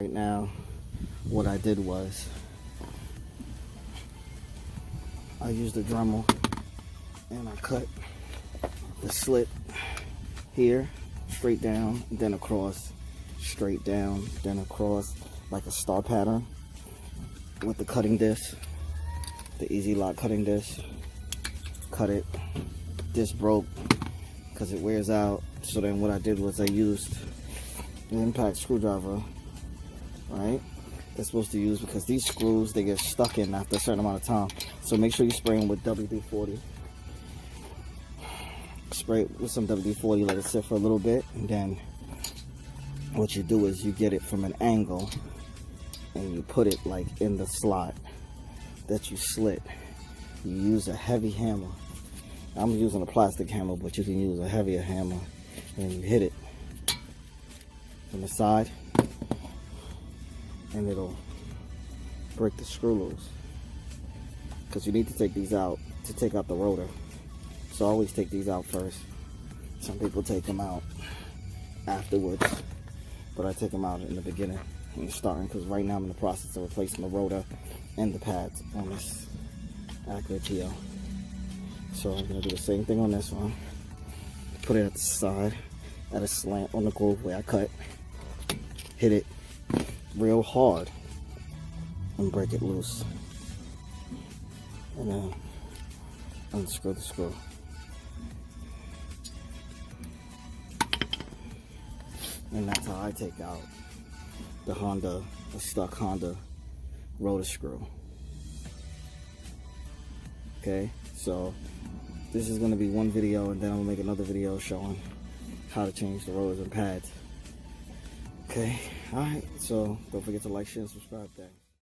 Right now, what I did was I used a Dremel and I cut the slit here straight down, then across, straight down, then across, like a star pattern with the cutting disc, the Easy Lock cutting disc. Cut it. This broke because it wears out. So then what I did was I used an impact screwdriver, right? That's supposed to use because these screws, they get stuck in after a certain amount of time. So make sure you spray them with WD-40. Spray it with some WD-40, let it sit for a little bit, and then what you do is you get it from an angle and you put it like in the slot that you slit. You use a heavy hammer. I'm using a plastic hammer, but you can use a heavier hammer, and you hit it from the side and it'll break the screw loose, because you need to take these out to take out the rotor. So I always take these out first. Some people take them out afterwards, but I take them out in the beginning when you're starting, because right now I'm in the process of replacing the rotor and the pads on this ACURA TO. So I'm going to do the same thing on this one. Put it at the side, at a slant on the groove where I cut. Hit it real hard and break it loose. And then unscrew the screw. And that's how I take out the stuck Honda rotor screw. Okay, so this is going to be one video, and then I'll make another video showing how to change the rotors and pads. Okay, alright, so don't forget to like, share, and subscribe. Thanks.